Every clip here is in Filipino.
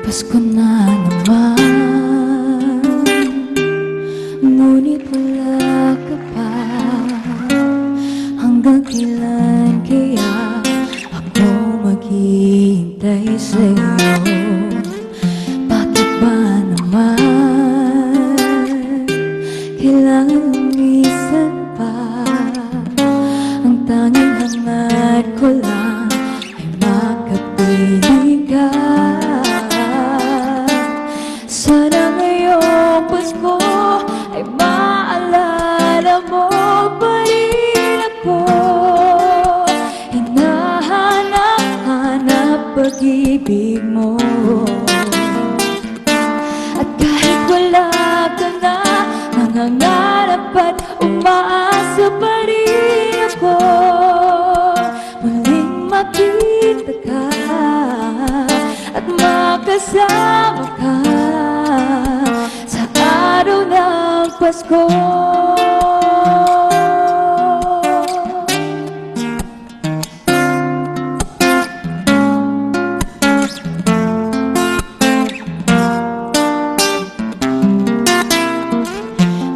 Pasko na naman, ngunit wala ka pa. Hanggang kailan kaya ako maghihintay sa'yo? Bakit ba naman kailangan lumisan pa? Ang tanging hangad ko lang ay makapiling ka. Sana ngayong Pasko ay maalala mo pa rin ako. Hinahanap-hanap pag-ibig mo. At kahit wala ka na, nangangarap at umaasa pa rin ako. Muling makita ka at makasama ka sa araw ng Pasko.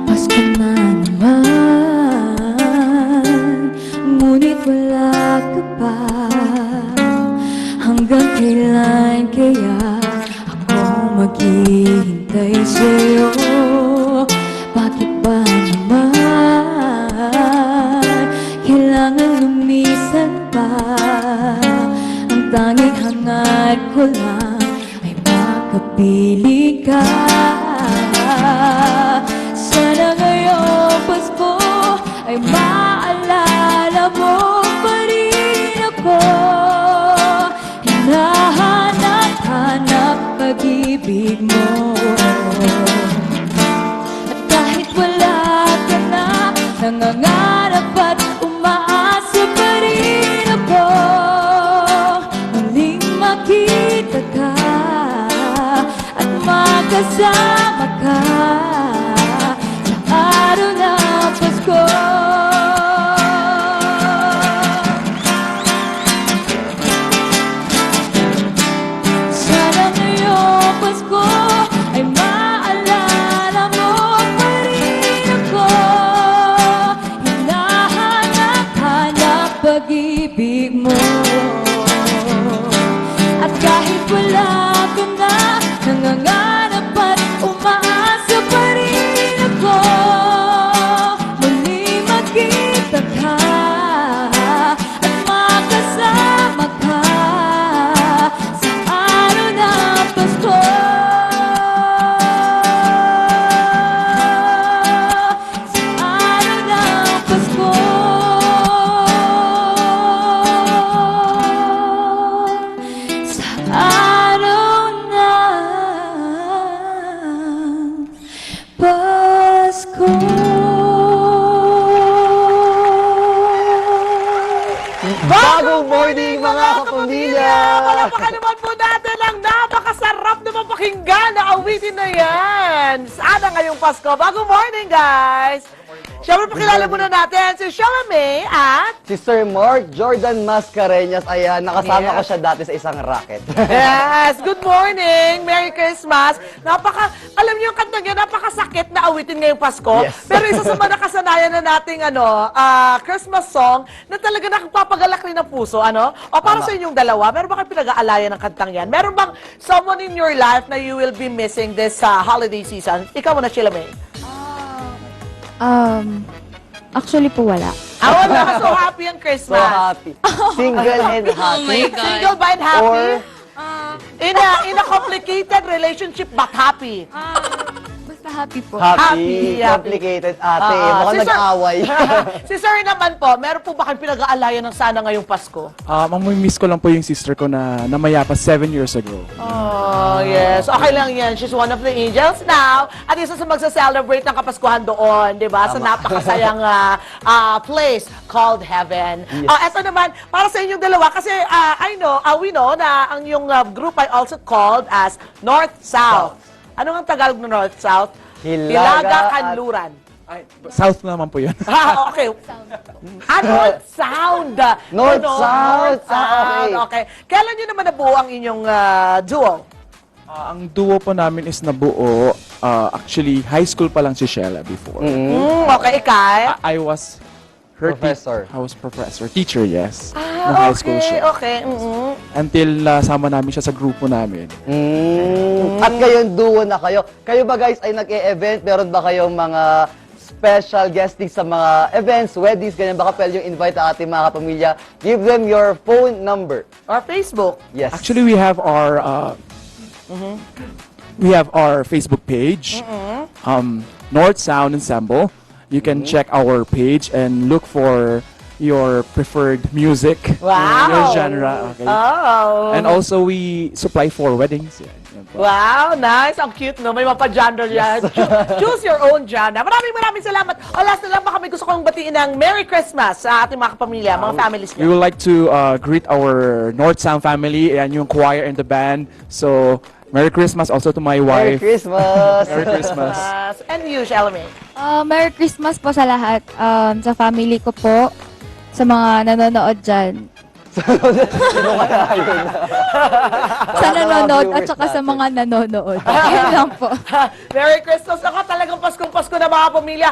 Pasko na naman, ngunit wala ka pa. Hanggang kailan kaya ako maghihintay sa'yo? Bakit ba naman kailangan lumisan pa? Ang tanging hangad ko lang ay makapiling ka. Sana ngayong Pasko ay maalala mo pa rin ako. Hinahanap-hanap pag-ibig mo. At kahit wala ka na, nangangarap at umaasa pa rin ako. Muling makita ka at makasama ka sa araw ng Pasko. Sana ngayong Pasko ay maalala mo pa rin ako. Hinahanap-hanap pag-ibig mo. At kahit wala ka na, nangangarap at umaasa pa rin ako. Muling makita ka at makasama ka sa araw ng Pasko. Sa araw ng Pasko. Sa araw ng Pasko. Bagong morning mga kapamilya! Palakpakan naman po natin ang napakasarap na mapakinggan na awitin na yan. Sana ngayong Pasko. Bagong morning, guys! Siyempre, pakilala muna natin si Shella Mae at... Si Sir Mark Jordan Mascarenas, ayan, nakasama ko siya dati sa isang racket. Yes! Good morning! Merry Christmas! Alam niyo yung kantang yan, napakasakit na awitin ngayong Pasko. Yes. Pero isa sa mga nakasanayan na nating Christmas song na talaga nakapapagalaak rin ng puso, ano? O para sa inyong dalawa, meron ba kayong pinag-aalayan ng kantang yan? Meron bang someone in your life na you will be missing this holiday season? Ikaw muna, Shella Mae. Actually po wala. Wala. So happy ang So Christmas. happy. Single and happy. Single ba and happy? Or In a complicated relationship but happy. Basta happy po. happy, Happy. complicated ate. Mukhang Si Sir- nag-away. Si Sir naman po, meron po ba kayong pinag-aalayan ng sana ngayong Pasko? Mamimiss ko lang po yung sister ko na namayapa 7 years ago. Oh, yes. Okay lang yan. She's one of the angels now. At isa sa magsa-celebrate ng Kapaskuhan doon, di ba? Sa napakasayang place called Heaven. Yes. Eto naman, para sa inyong dalawa, kasi we know na ang yung group ay also called as North-South. Ano ang Tagalog ng North-South? Hilaga at- Kanluran. Ay, South naman po yun. Okay. North Sound. North Ano? Sound. North Sound. Okay. Kailan nyo naman nabuo ang inyong duo? Ang duo po namin is nabuo, actually, high school pa lang si Shella before. Okay, Kai. I was her Professor. I was professor. Teacher, yes. Nung Ah, high school okay, siya. okay. Until nasama namin siya sa grupo namin. At ngayon, duo na kayo. Kayo ba guys ay nag-e-event? Meron ba kayong mga special guesting sa mga events, weddings, ganyan? Baka pwede yung invite ang ating mga kapamilya. Give them your phone number. Or Facebook. Yes. Actually, we have our Facebook page, North Sound Ensemble. You can check our page and look for your preferred music, Wow. your genre. Okay. Oh. And also, we supply for weddings. Yeah, yan po. Wow, nice. Ang cute, no? May mapa-genre yan. Choose your own genre. Maraming salamat. O, last na lang, baka may gusto kong batiin ng Merry Christmas sa ating mga kapamilya, mga families We niyo. would like to greet our North Sound family and yung choir and the band. So, Merry Christmas also to my Merry wife. Christmas! Merry Christmas. And you, Shella Mae. Merry Christmas po sa lahat. Sa family ko po, sa mga nanonood dyan. Sa nanonood at saka sa mga nanonood. Yun lang po. Merry Christmas. Ako talagang Paskong-Pasko na mga pamilya.